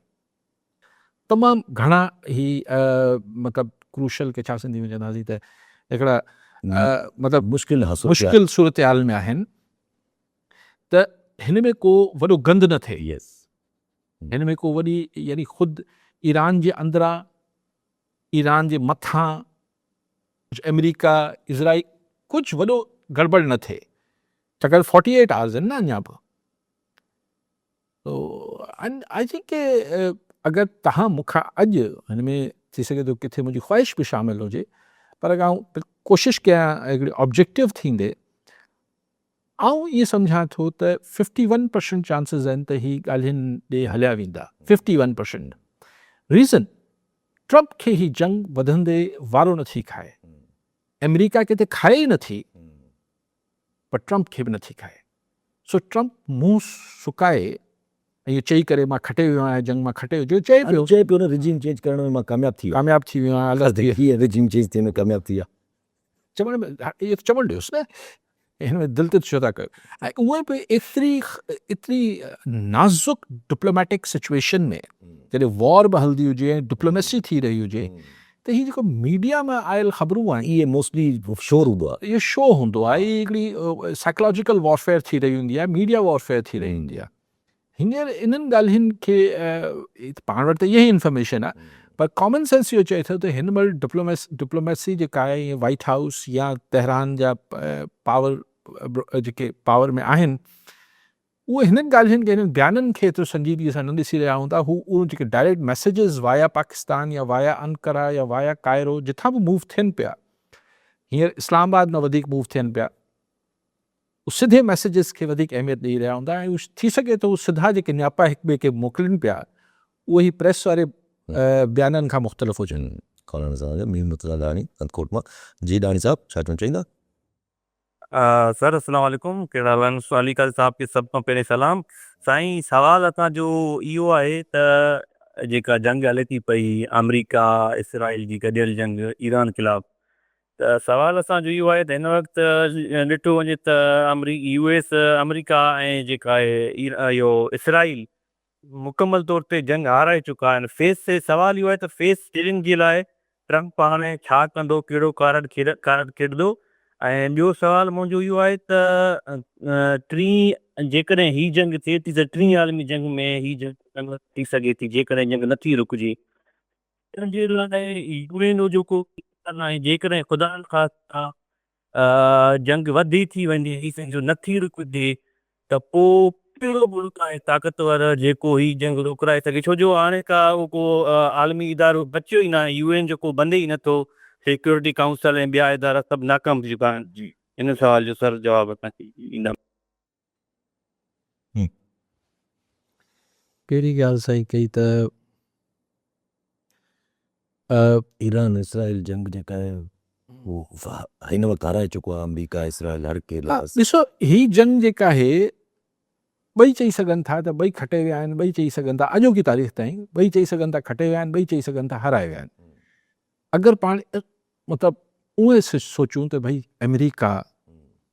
[SPEAKER 2] तमामु घणा ही मतिलबु क्रूशल खे छा सिंधी में चवंदासीं त हिकिड़ा मतिलबु मुश्किल सूरत हाल में आहिनि, त हिन में को वॾो गंद न थिए, हिन में को वॾी यानी ख़ुदि ईरान जे अंदरां, ईरान जे मथां अमेरिका इज़राइल कुझु वॾो गड़बड़ न थिए, छाकाणि 48 आवर्स आहिनि न अञा बि। आई थिंक के अगरि तव्हां मूंखां अॼु हिन में थी सघे थो किथे मुंहिंजी ख़्वाहिश बि शामिलु हुजे, पर अगरि आउं कोशिशि कयां हिकिड़ी ऑब्जेक्टिव थींदे, आउं इएं सम्झां थो त 51% चांसिस आहिनि त ही ॻाल्हियुनि ॾे हलिया वेंदा। 51% रीज़न, ट्रंप खे ही जंग वधंदे वारो नथी खाए, अमेरिका खे त खाए ई नथी, पर ट्रंप खे बि नथी खाए। सो ट्रंप मुंहुं सुकाए ऐं इहो चई करे मां खटे वियो आहियां, जंग मां खटे वियो, चए पियो
[SPEAKER 1] न रिजीम चेंज करण में मां कामयाबु थी
[SPEAKER 2] वियो आहियां,
[SPEAKER 1] रिजीम चेंज थियण में कामयाबु थी विया,
[SPEAKER 2] चवण में इहो चवणु ॾियोसि न, हिन में दिलि ते छो था कयो। ऐं उहे बि एतिरी नाज़ुक डिप्लोमेटिक सिचुएशन में जॾहिं वॉर बि हलंदी हुजे ऐं डिप्लोमेसी थी रही हुजे, त हीअ जेको मीडिया में आयल ख़बरूं आहिनि,
[SPEAKER 1] इहे मोस्टली शो हूंदो आहे,
[SPEAKER 2] इहो शो हूंदो आहे, इहा हिकिड़ी साइकोलॉजिकल वॉरफेयर थी रही हूंदी आहे, मीडिया वॉरफेयर थी रही हूंदी आहे। हींअर इन्हनि ॻाल्हियुनि खे पाण वटि त इहा ई इंफॉर्मेशन आहे, पर कॉमन सेंस इहो चए थो त हिन महिल डिप्लोमेसी जेका आहे, वाइट हाउस या तेहरान जा पावर जेके पावर में आहिनि, उहे हिननि ॻाल्हियुनि खे, हिननि बयाननि खे एतिरो संजीदगीअ सां न ॾिसी रहिया हूंदा। उहे जेके डायरेक्ट मैसेजिस वाया पाकिस्तान या वाया अंकारा या वाया कायरो जिथां बि मूव थियनि पिया, हींअर इस्लामाबाद में वधीक मूव थियनि पिया, सिधे मैसेजिस खे वधीक अहमियत ॾेई रहिया हूंदा, ऐं थी सघे थो सिधा जेके नियापा हिक ॿिए खे मोकिलनि पिया, उहे ई प्रेस वारे बयाननि खां मुख़्तलिफ़ हुजनि।
[SPEAKER 1] जी डाणी साहब छा चवणु चाहींदा?
[SPEAKER 4] सर अस्सलाम वालेकुम, कहिड़ा हाल आहिनि? अली काज़ी साहब खे सभ खां पहिरें सलाम। साईं सवाल असांजो इहो आहे त जेका जंग हले थी पई अमरीका इसराइल जी गॾियल जंग ईरान ख़िलाफ़, त सवाल असांजो इहो आहे त हिन वक़्तु ॾिठो वञे त US अमरीका ऐं जेका आहे इहो इसराइल मुकमल तौर ते जंग हाराए चुका आहिनि। फेस ते सवाल इहो आहे त फेस स्टीयरिंग जे लाइ ट्रंप हाणे छा कंदो, कहिड़ो कार्ड खेॾंदो? ऐं ॿियो सवाल मुंहिंजो इहो आहे त जेकॾहिं हीअ जंग थिए थी त टीं आलमी जंग में हीअ जंग थी सघे थी, जेकॾहिं जंग नथी रुकिजे, हिनजे लाइ UN जेको जेकॾहिं ख़ुदा न ख़ास्ता जंग वधी थी वञे, हीअ सम्झो नथी रुकिजे, त पोइ कहिड़ो मुल्क आहे ताक़तवर जेको हीअ जंग रुकाए सघे? छो जो हाणे को आलमी इदारो बचियो ई न आहे, UN जेको बंदि ई नथो, सिक्योरिटी काउंसिल ऐं ॿिया इदारा सभु नाकाम थी चुका आहिनि। जी हिन सवाल जो सर जवाबु असांखे ॾींदा?
[SPEAKER 2] कहिड़ी ॻाल्हि साईं कई त
[SPEAKER 1] ईरान इसराइल जंग जेका आहे हिन वक़्तु हाराए चुको आहे अमेरिका इसराइल हर के
[SPEAKER 2] ॾिसो ही जंग जेका आहे ॿई चई सघनि था त ॿई खटे विया आहिनि, ॿई चई सघनि था अॼोकी तारीख़ ताईं ॿई चई सघनि था खटे विया आहिनि, ॿई चई सघनि था हाराए विया आहिनि। अगरि पाण मतिलबु उहे सोचूं त भई अमेरिका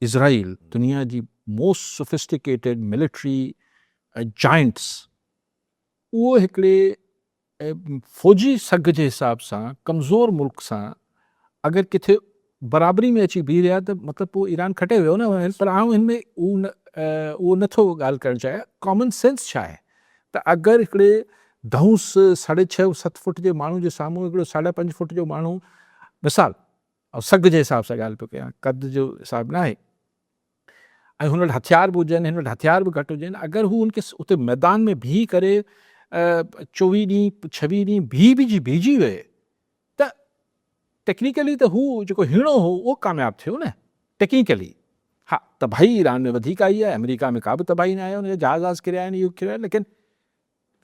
[SPEAKER 2] इज़राइल दुनिया जी मोस्ट सोफिस्टिकेटेड मिलिट्री जाइंट्स उहो हिकिड़े फ़ौजी सघ जे हिसाब सां कमज़ोर मुल्क सां अगरि किथे बराबरी में अची बीह रहिया त मतिलबु पोइ ईरान खटे वियो न। पर आउं हिन में उहो नथो ॻाल्हि करणु चाहियां। कॉमन सेंस छा आहे त अगरि हिकिड़े धौंस 6.5-7 फुट जे माण्हू जे साम्हूं हिकिड़ो 5.5 फुट जो माण्हू मिसाल ऐं सघ जे हिसाब सां ॻाल्हि पियो कयां, कद जो हिसाब न आहे, ऐं हुन वटि हथियार बि हुजनि, हिन वटि हथियार बि घटि हुजनि, अगरि हू हुनखे उते मैदान में बीह करे 24 ॾींहं 26 ॾींहं बीहजी विए त टेक्निकली त हू जेको हीणो हो उहो कामयाबु थियो न टेक्निकली। हा तबाही ईरान में वधीक आई आहे, अमेरिका में का बि तबाही न आहे, हुनजा जहाज़ किरिया आहिनि, इहो किरिया, लेकिन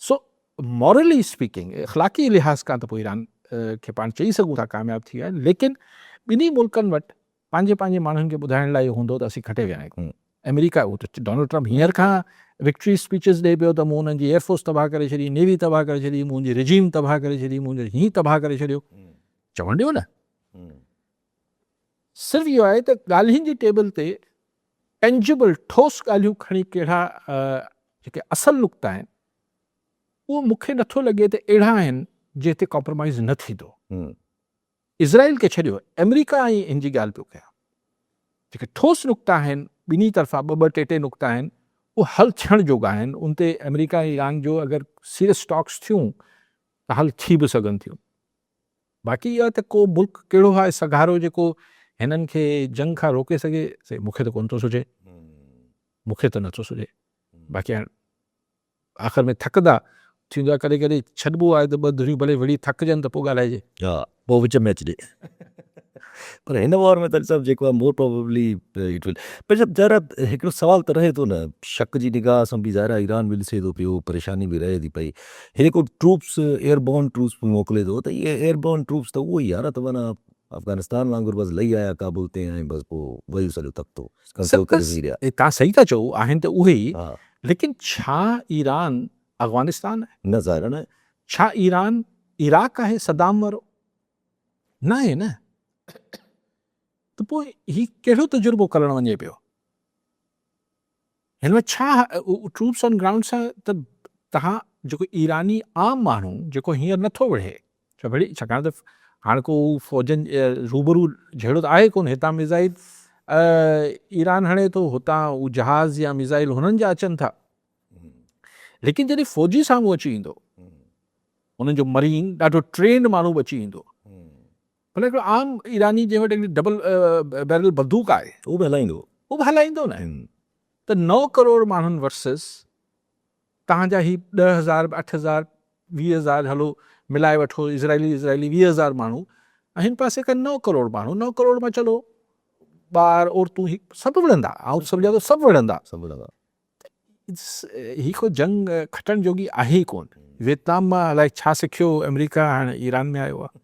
[SPEAKER 2] सो मॉरली स्पीकिंग अख़लाक़ी लिहाज़ खां त पोइ ईरान खे पाण चई सघूं था कामयाबु थी विया आहिनि। लेकिन ॿिन्ही मुल्कनि वटि पंहिंजे माण्हुनि खे ॿुधाइण लाइ इहो हूंदो त असीं खटे विया आहियूं। अमेरिका उहो त डोनाल्ड ट्रम्प हींअर खां विक्ट्री स्पीचिस ॾे पियो त मूं हुननि जी एयरफोर्स तबाह करे छॾी, नेवी तबाह करे छॾी, मुंहिंजी रिजीम तबाह करे छॾी, मुंहिंजो हीअं तबाह करे छॾियो, चवणु ॾियो न। सिर्फ़ु इहो आहे त ॻाल्हियुनि जी टेबल ते टेंजिबल ठोस ॻाल्हियूं खणी कहिड़ा जेके असल नुक़्ता आहिनि उहो मूंखे नथो लॻे त अहिड़ा आहिनि जिते कॉम्प्रोमाइज़ न थींदो। इज़राइल खे छॾियो, अमेरिका ऐं इन जी ॻाल्हि पियो कयां, जेके ठोस नुक़्ता आहिनि ॿिन्ही तरफ़ां ॿ टे नुक़्ता आहिनि उहे हल थियण जोगा आहिनि। उन ते अमेरिका ऐं ईरान जो अगरि सीरियस टॉक्स थियूं त हल थी बि सघनि थियूं। बाक़ी इहा त को मुल्क कहिड़ो आहे सघारो जेको हिननि खे जंग खां रोके सघे, से मूंखे त कोन थो सुझे, मूंखे त नथो सुझे। बाक़ी हाणे आख़िर में थकंदा थींदो आहे, कॾहिं कॾहिं छॾिबो आहे त ॿ धुरियूं भले वरी थकिजनि त पोइ ॻाल्हाइजे,
[SPEAKER 1] हा पोइ विच में अचिजे। पर हिन वॉर में त सभु जेको आहे मोर प्रोबेबली इट विल। पर जब ज़रा हिकिड़ो सुवाल त रहे थो न, शक जी निगाह सां बि ज़ाहिर आहे ईरान बि ॾिसे थो पियो, परेशानी बि रहे थी पई, हिन को ट्रूप्स एयरबॉर्न ट्रूप्स बि मोकिले थो, त इहे एयरबॉर्न ट्रूप्स त उहो ई आहे न, त माना अफ़गानिस्तान वांगुरु बसि लही आया काबुल ते ऐं बसि पोइ वही सॼो तख़्तो कंट्रोल करे वेही रहिया।
[SPEAKER 2] तव्हां सही था चओ, आहिनि त उहे ई,
[SPEAKER 1] हा
[SPEAKER 2] लेकिन छा ईरान अफ़गानिस्तान आहे?
[SPEAKER 1] न ज़ाहिर न।
[SPEAKER 2] छा ईरान इराक आहे सदाम वारो? न आहे न। त पोइ ही कहिड़ो तजुर्बो करणु वञे पियो? हिन में छा ट्रूप्स ऑन ग्राउंड सां त तव्हां जेको ईरानी आम माण्हू जेको हींअर नथो विढ़े छो भई, छाकाणि त हाणे को फ़ौजनि रूबरू जहिड़ो त आहे कोन। हितां मिज़ाइल ईरान हणे थो, हुतां उहो जहाज़ या मिज़ाइल हुननि जा अचनि था, लेकिन जॾहिं फ़ौजी साम्हूं अची ईंदो, हुननि जो मरीन ॾाढो ट्रेंड माण्हू बि अची ईंदो, भले हिकिड़ो आम ईरानी जंहिं वटि हिकिड़ी डबल बैरल बंदूक आहे
[SPEAKER 1] उहो बि हलाईंदो,
[SPEAKER 2] उहो बि हलाईंदो न। त 9 करोड़ माण्हुनि वर्सिस तव्हांजा ही 10,000 8,000 20,000 हलो मिलाए वठो, इज़राइली 20,000 माण्हू, ऐं हिन पासे खां 9 करोड़ माण्हू, 9 करोड़ में चलो ॿार औरतूं सभु विढ़ंदा, ऐं सम्झा थो सभु विढ़ंदा। ही को जंग खटण जोगी आहे ई कोन। वियतनाम मां अलाए छा सिखियो अमेरिका, हाणे ईरान में आयो आहे।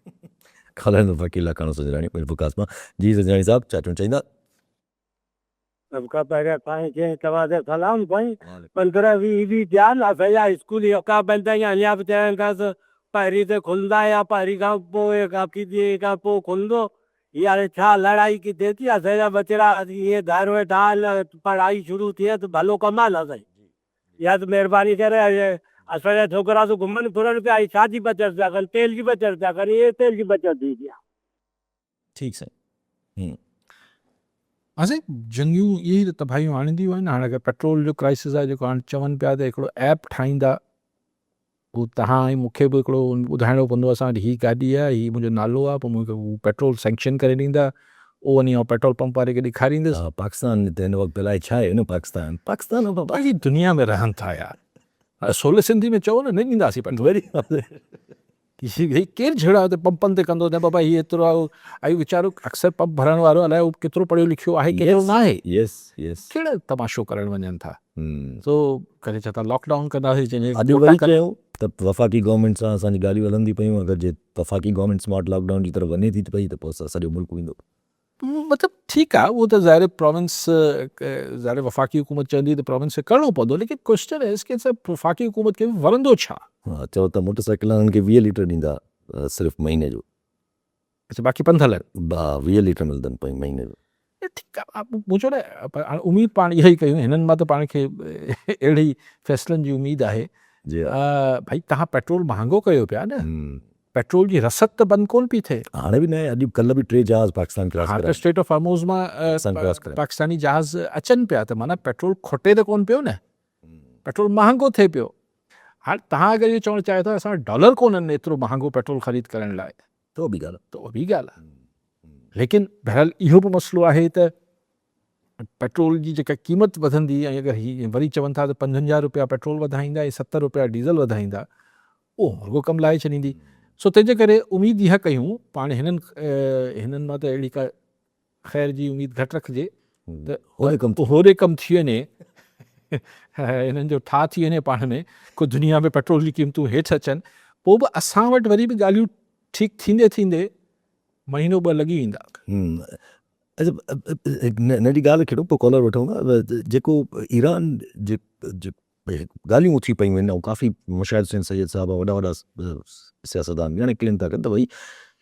[SPEAKER 1] खालाईंदो वकील कानो सजराणी बुकास मां। जी सजराणी साहब छा चवणु चाहींदा?
[SPEAKER 5] सबका पहले पाए के तवादे सलाम भाई 15-20 ध्यान असांजा स्कूल यका बंदा या हलिया बि चवनि था त पहिरीं त खुलंदा या पहिरीं खां पोइ काफ़ी ॾींहं खां पोइ खुलंदो। हीअ हाणे छा लड़ाई किथे थी? असांजा बचड़ा ईअं घर वेठा आहिनि, पढ़ाई शुरू थिए त भलो कमाल आहे साईं। या त महिरबानी करे असांजा छोकिरा त घुमनि फिरनि पिया, छा जी बचत पिया कनि? तेल जी बचत पिया कनि, इहे तेल जी बचत थी आहे।
[SPEAKER 1] ठीकु साईं।
[SPEAKER 2] असां जंगियूं इहे ई तबाहियूं आणींदियूं आहिनि। हाणे अगरि पेट्रोल जो क्राइसिस आहे जेको हाणे चवनि पिया त हिकिड़ो ऐप ठाहींदा, हू तव्हां ऐं मूंखे बि हिकिड़ो ॿुधाइणो पवंदो असां वटि हीअ गाॾी आहे, हीअ मुंहिंजो नालो आहे, पोइ मूंखे हू पेट्रोल सैंक्शन करे ॾींदा, उहो वञी पेट्रोल पंप वारे खे ॾेखारींदुसि।
[SPEAKER 1] पाकिस्तान त हिन वक़्तु अलाए छा आहे न, पाकिस्तान
[SPEAKER 2] बाक़ी दुनिया में रहनि था यार। सोले सिंधी में चओ न ॾींदासीं पेट्रोल। केरु झेड़ा हुते पंपनि ते कंदो न बाबा, हीअ एतिरो आहे वीचारो अक्सर पंप भरण वारो अलाए उहो केतिरो पढ़ियो लिखियो आहे केतिरो न आहे। कहिड़ो तमाशो करणु वञनि था। सो करे छा था लॉकडाउन कंदासीं, चइजे
[SPEAKER 1] त वफ़ाक़ी गवर्नमेंट सां असांजी ॻाल्हियूं हलंदी पियूं, अगरि जे वफ़ाक़ी गवर्नमेंट स्मार्ट लॉकडाउन जी तरफ़ वञे थी पई त पोइ सॼो मुल्क वेंदो।
[SPEAKER 2] मतिलबु ठीकु आहे, उहो त ज़ाहिर प्रोविंस ज़ाहिर वफ़ाक़ी हुकूमत चवंदी त प्रोविंस खे करिणो पवंदो, लेकिन क्वेश्चन है कि वफ़ाक़ी हुकूमत खे वणंदो छा?
[SPEAKER 1] हा, चओ त मोटरसाइकिल वारनि खे 20 लीटर ॾींदा सिर्फ़ु महीने जो।
[SPEAKER 2] अच्छा, बाक़ी पंध हलनि।
[SPEAKER 1] 20 लीटर मिलंदनि पियूं महीने जो।
[SPEAKER 2] ठीकु आहे, मुंहिंजो न पर हाणे उमेदु पाण इहा ई कयूं, हिननि मां त पाण खे अहिड़ी फ़ैसिलनि जी उमेदु आहे।
[SPEAKER 1] जी
[SPEAKER 2] भाई तव्हां पेट्रोल महांगो कयो पिया न, पेट्रोल जी रसद त बंदि कोन पई थिए।
[SPEAKER 1] हाणे बि न, अॼु कल्ह बि 3 जहाज़ पाकिस्तान क्रॉस
[SPEAKER 2] हाँ,
[SPEAKER 1] करा।
[SPEAKER 2] त स्ट्रेट ऑफ हॉर्मोज़ मां पाकिस्तानी जहाज़ अचनि पिया, त माना पेट्रोल खुटे त कोन पियो न, पेट्रोल महांगो थिए पियो। हाणे तव्हां अगरि इहो चवणु चाहियो था असां डॉलर कोन्हनि एतिरो महांगो पेट्रोल ख़रीद करण लाइ,
[SPEAKER 1] त उहो बि ॻाल्हि
[SPEAKER 2] त उहा बि ॻाल्हि आहे। लेकिन बहरहाल इहो बि मसइलो आहे त पेट्रोल जी जेका क़ीमत वधंदी, ऐं अगरि हीअ वरी चवनि था त 55 रुपया पेट्रोल वधाईंदा ऐं 70 रुपया डीज़ल वधाईंदा, उहो मुर्गो कमु लाहे छॾींदी। सो तंहिंजे करे उमेदु इहा कयूं पाण हिननि मां त अहिड़ी का ख़ैर जी उमेदु घटि रखिजे त होरे कमु थी वञे, हिननि जो ठा थी वञे पाण में, को दुनिया में पेट्रोल जी क़ीमतूं हेठि अचनि, पोइ बि असां वटि वरी बि ॻाल्हियूं ठीकु थींदे थींदे महीनो ॿ लॻी वेंदा।
[SPEAKER 1] अच्छा, नंढी ॻाल्हि खणूं पोइ कॉलर वठूं था। जेको ईरान जे ॻाल्हियूं थी पयूं आहिनि, ऐं काफ़ी मुशाहिद हुसैन सैयद साहब वॾा वॾा सियासतदान ॼाणे क्लेम था कनि त भई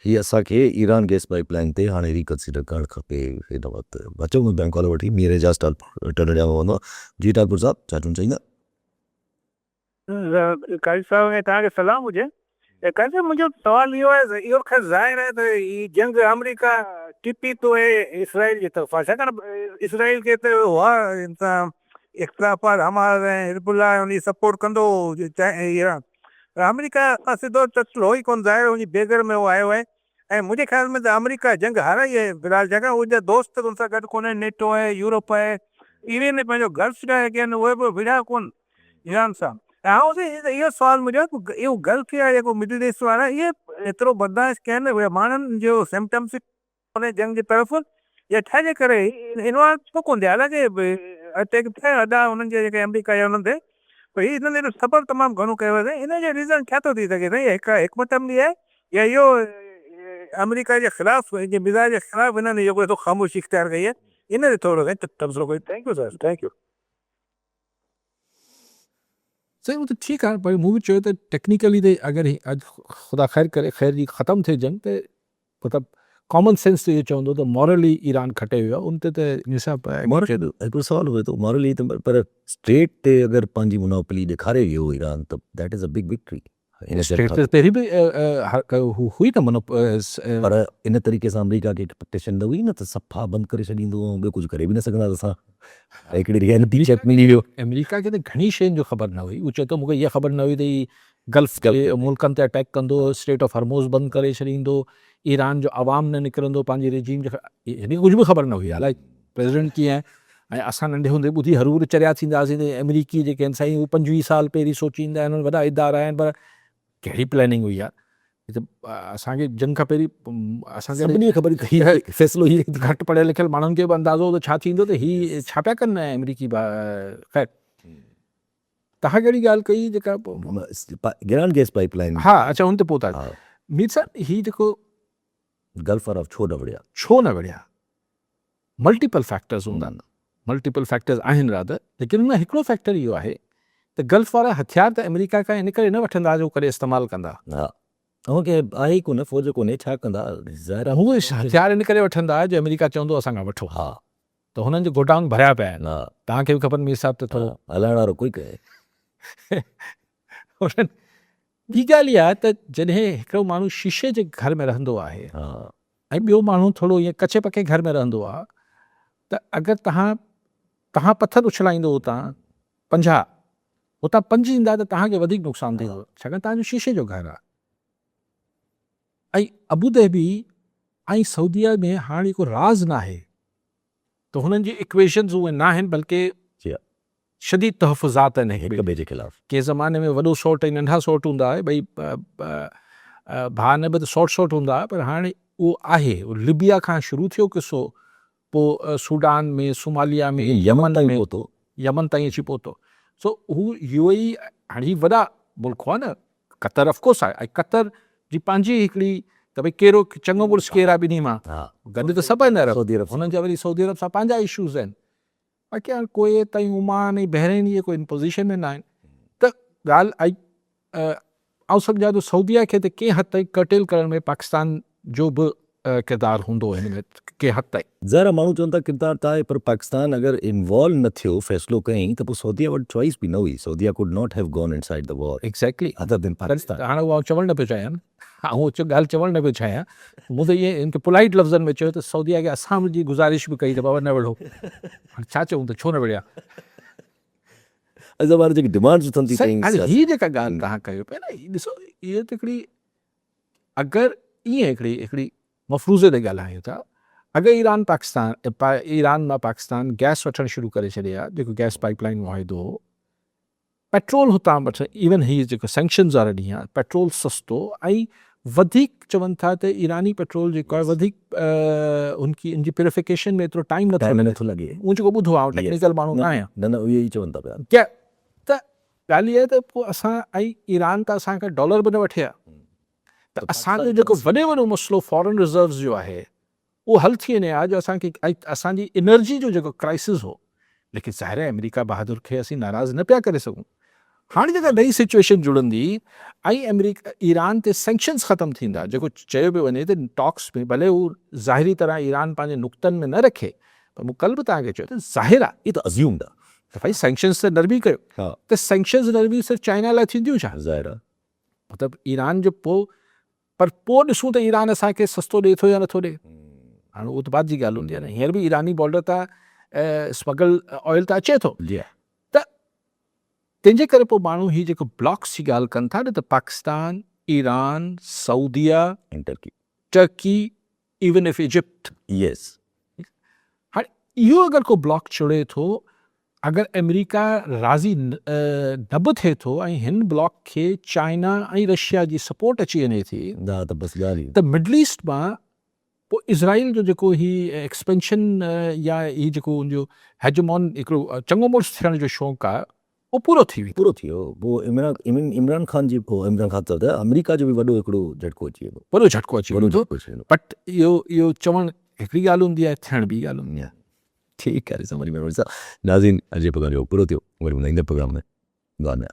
[SPEAKER 1] हीअ असांखे ईरान गैस पाइप लाइन ते हाणे रिकंसीडर करणु खपे। हिन वक़्तु अचूं बैंक कॉलर वठी, मीर एजाज़ टर्न ॾियां वंदो आहे। जी ठाकुर साहब, छा चवणु चाहींदा?
[SPEAKER 6] काजी साहब खे तव्हांखे सलाम हुजे। काजी मुंहिंजो सवाल इहो आहे, इहो ख़ैर ज़ाहिर आहे त हीअ जंग अमेरिका टिपी थो इसराइल जी तरफ़ां, छाकाणि इसराइल खे त हुआ इख़्तिलाफ़ात हमास ऐं हिज़बुल्लाह उन सपोर्ट कंदो ईरान, पर अमेरिका खां सिधो टच हो ई कोन, ज़ाहिर उन बेगर में उहो आयो आहे। ऐं मुंहिंजे ख़्याल में त अमेरिका जंग हाराई आहे फ़िलहाल, छाकाणि उनजा दोस्त उन सां गॾु कोन्हे, नेटो आहे, यूरोप आहे, इवन पंहिंजो गल्फ जेका आहिनि उहे बि विढ़िया कोन ईरान सां। ऐं इहो सवाल मुंहिंजो, इहो गल्फ या जेको मिडिल ईस्ट वारा इहे एतिरो बर्दाश्त कयनि उहे माण्हुनि जो सिम्टम्स कोन्हे जंग जी तरफ़, या छाजे करे इन्वॉल्व छो कोन थिया? हालांकि अटैक थिया अॾा हुननि जे जेके अमेरिका या हुननि ते, पर हीअ हिननि जो सफ़र तमामु घणो कयो आहे। इन जो रीज़न छा थो थी सघे? साईं हिकु हिकमत अमली आहे, या इहो अमेरिका जे ख़िलाफ़ु जे मिज़ाज जे ख़िलाफ़ु हिननि जेको एतिरो ख़ामोशी इख़्तियार कई आहे, इन ते थोरो तबसरो कयो। Thank U sir, thank U.
[SPEAKER 2] सही, उहो त ठीकु आहे, पर मूं बि चयो त टेक्निकली त अगरि अॼु ख़ुदा ख़ैर करे ख़ैर जी ख़तमु थिए जंग, त मतिलबु कॉमन सेंस त इहो चवंदो त मॉरली ईरान खटे वियो आहे, उन ते त निसाब
[SPEAKER 1] हिकिड़ो सवाल हुए थो मॉरली, पर स्टेट ते अगरि पंहिंजी मुनोपली ॾेखारे वियो ईरान त that is a big victory.
[SPEAKER 2] State ते पहिरीं बि हुई न
[SPEAKER 1] पर इन तरीक़े सां अमेरिका खे एक्सपेक्टेशन न हुई न त सफ़ा बंदि करे छॾींदो, ॿियो कुझु करे बि न सघंदा असां। हिकिड़ी रियलिटी चेक मिली वियो।
[SPEAKER 2] अमेरिका खे त घणी शयुनि जो ख़बर न हुई, उहो चए थो मूंखे इहा ख़बर न हुई त हीउ गल्फ के मुल्कनि ते अटैक कंदो, स्ट्रेट ऑफ हॉर्मोज़ बंदि करे छॾींदो, ईरान जो अवाम न निकिरंदो पंहिंजी रेजीम जो, हिन कुझु बि ख़बर न हुई। हालांकि प्रेसिडेंट कीअं, ऐं असां नंढे हूंदे ॿुधी हरूर चरिया थींदासीं त अमेरिकी जेके आहिनि साईं उहे 25 साल पहिरीं सोचींदा आहिनि, वॾा इदारा आहिनि, पर कहिड़ी प्लैनिंग हुई आहे? त असांखे जंग खां पहिरीं असांखे
[SPEAKER 1] ख़बर फ़ैसिलो हीअ
[SPEAKER 2] घटि पढ़ियल लिखियल माण्हुनि खे बि अंदाज़ो त छा थींदो, त हीअ छा पिया कनि अमेरिकी ख़ैर तव्हां कहिड़ी ॻाल्हि कई जेका
[SPEAKER 1] ईरान गैस पाइप लाइन?
[SPEAKER 2] हा, अच्छा, हुन ते पहुता। मीर साहब, हीअ जेको
[SPEAKER 1] गल्फ वारा छो न विढ़िया?
[SPEAKER 2] छो न विढ़िया? मल्टीपल फैक्टर्स हूंदा आहिनि, मल्टीपल फैक्टर्स आहिनि रादर, लेकिन हुन में हिकिड़ो फैक्टर इहो आहे त गल्फ वारा हथियार त अमेरिका खां इन करे न वठंदा जो करे इस्तेमालु कंदा।
[SPEAKER 1] हा, उनखे आहे ई कोन, फ़ौज कोन्हे, छा कंदा? ज़ाहिर आहे
[SPEAKER 2] उहे हथियार इन करे वठंदा जो अमेरिका चवंदो असां खां वठो।
[SPEAKER 1] हा,
[SPEAKER 2] त हुननि जो गोडाउन भरिया पिया आहिनि।
[SPEAKER 1] हा,
[SPEAKER 2] तव्हांखे बि ख़बर मीर साहब त थोरो
[SPEAKER 1] हलाइण वारो कोई कहे।
[SPEAKER 2] ॿी ॻाल्हि इहा त जॾहिं हिकिड़ो माण्हू शीशे जे घर में रहंदो आहे ऐं ॿियो माण्हू थोरो ईअं कचे पके घर में रहंदो आहे, त अगरि तव्हां पथर उछलाईंदो हुतां 50, हुतां 5 ईंदा त तव्हांखे वधीक नुक़सानु थींदो, छाकाणि तव्हांजो शीशे जो घरु आहे। ऐं अबू धाबी ऐं सऊदीअ में हाणे को राज़ न आहे त हुननि जी इक्वेशन्स उहे न आहिनि, बल्कि शदीद तहफ़ुज़ात आहिनि हिक
[SPEAKER 1] ॿिए जे ख़िलाफ़।
[SPEAKER 2] के ज़माने में वॾो सॉट ऐं नंढा सॉट हूंदा आहे, भई भाउ न बि त सॉट हूंदा, पर हाणे उहो आहे। लिबिया खां शुरू थियो किसो, पोइ सूडान में, सोमालिया में,
[SPEAKER 1] यमन ताईं पहुतो,
[SPEAKER 2] यमन ताईं अची पहुतो। सो हू UAE हाणे वॾा मुल्क हुआ न, क़तर ऑफकोर्स आहे ऐं क़तर जी पंहिंजी हिकिड़ी त भई कहिड़ो चङो मुड़ुसु केरु आहे ॿिन्ही मां
[SPEAKER 1] हा
[SPEAKER 2] गॾु त सभु आहिनि अरब
[SPEAKER 1] सऊदी अरब
[SPEAKER 2] हुननि जा वरी सऊदी अरब सां पंहिंजा इशूज़ आहिनि बाक़ी हाणे कोई ताईं ओमान ऐं बहरीन इहे कोई पोज़ीशन में न आहिनि त ॻाल्हि ऐं सम्झां थो सऊदीआ खे त कंहिं हद ताईं कर्टेल करण में पाकिस्तान जो बि किरदारु हूंदो हिन में कंहिं हद ताईं
[SPEAKER 1] ज़रा माण्हू चवनि था किरदारु त आहे पर पाकिस्तान अगरि इन्वॉल्व न थियो फ़ैसिलो कयईं त पोइ सऊदीआ वटि चॉइस बि न हुई Saudia could not have gone inside the war
[SPEAKER 2] exactly
[SPEAKER 1] other than Pakistan
[SPEAKER 2] हाणे उहा चवणु न पियो चाहियां ॻाल्हि चवणु न पियो चाहियां मूं त इएं इनखे पोलाइट लफ़्ज़नि में चयो त सऊदीआ खे असां जी गुज़ारिश बि कई त बाबा न विढ़ो हाणे छा चऊं त छो न विढ़िया
[SPEAKER 1] अॼु ज़माने जेकी डिमांड्स उथनि थी कयूं
[SPEAKER 2] हाणे हीअ जेका ॻाल्हि तव्हां कयो पिया न हीअ ॾिसो इहा त हिकिड़ी अगरि ईअं हिकिड़ी मफ़रूज़े ते ॻाल्हायूं था अगरि ईरान मां पाकिस्तान गैस वठणु शुरू करे छॾे हा जेको गैस पाइपलाइन मुआहिदो हो पेट्रोल हुतां वठि इवन हीअ जेको सैंक्शन्स वारा ॾींहं आहे पेट्रोल सस्तो ऐं वधीक चवनि था त ईरानी पेट्रोल जेको आहे वधीक इनजी प्यूरिफिकेशन में एतिरो टाइम नथो लॻे मूं जेको ॿुधो आहे टेक्निकल माण्हू न आहियां
[SPEAKER 1] न इहे ई चवनि था पिया
[SPEAKER 2] क्या त ॻाल्हि इहा आहे त पोइ असां ऐं ईरान त असांखां डॉलर बि न वठे हा त असांजो जेको वॾे वॾो मसइलो फॉरेन रिज़र्व्स जो आहे उहो हल थी वञे हा जो असांखे असांजी एनर्जी जो जेको क्राइसिस हो लेकिन ज़ाहिर आहे अमेरिका बहादुर खे असीं नाराज़ न पिया करे सघूं हाणे जेका नई सिचुएशन जुड़ंदी ऐं ईरान ते सैंक्शन्स ख़तमु थींदा जेको चयो पियो वञे त टॉक्स में भले हू ज़ाहिरी तरह ईरान पंहिंजे नुक़्तनि में न रखे पर मूं कल्ह बि तव्हांखे चयो त ज़ाहिर आहे
[SPEAKER 1] इहे त अज़्यूम्ड आहे
[SPEAKER 2] त भई सैंक्शन्स त नरमी कयो
[SPEAKER 1] हा
[SPEAKER 2] त सैंक्शन्स नरमी सिर्फ़ु चाइना लाइ थींदियूं छा
[SPEAKER 1] ज़ाहिर आहे
[SPEAKER 2] मतिलबु ईरान जो पर पोइ ॾिसूं त ईरान असांखे सस्तो ॾिए थो या नथो ॾिए हाणे उहो त बाद जी ॻाल्हि हूंदी आहे न हींअर बि ईरानी बॉर्डर तां स्मगल ऑयल त अचे थो
[SPEAKER 1] जी
[SPEAKER 2] त तंहिंजे करे पोइ माण्हू हीअ जेको ब्लॉक्स जी ॻाल्हि कनि था न त पाकिस्तान ईरान सऊदीआ
[SPEAKER 1] ऐं
[SPEAKER 2] टर्की इवन इफ इजिप्ट
[SPEAKER 1] यस
[SPEAKER 2] हाणे इहो अगरि को ब्लॉक चुड़े थो अगरि अमेरिका राज़ी न बि थिए थो ऐं हिन ब्लॉक खे चाइना ऐं रशिया जी सपोर्ट अची वञे थी
[SPEAKER 1] न त बसि ॻाल्हि
[SPEAKER 2] त मिडल ईस्ट मां पोइ इज़राइल जो जेको हीउ एक्सपेंशन या हीउ जेको हुनजो हेजमॉन हिकिड़ो चङो मुड़ुसु थियण जो शौक़ु आहे उहो पूरो थी
[SPEAKER 1] वियो पोइ इमरान ख़ान जी इमरान ख़ान चयो त अमेरिका जो बि वॾो हिकिड़ो झटको अची वेंदो
[SPEAKER 2] वॾो झटको अची वेंदो बट इहो चवणु हिकिड़ी ॻाल्हि हूंदी आहे थियण ॿी ॻाल्हि हूंदी आहे
[SPEAKER 1] ठीकु आहे समझ में नाज़रीन अॼु जो प्रोग्राम जो पूरो थियो वरी ईंदे प्रोग्राम में दुआ में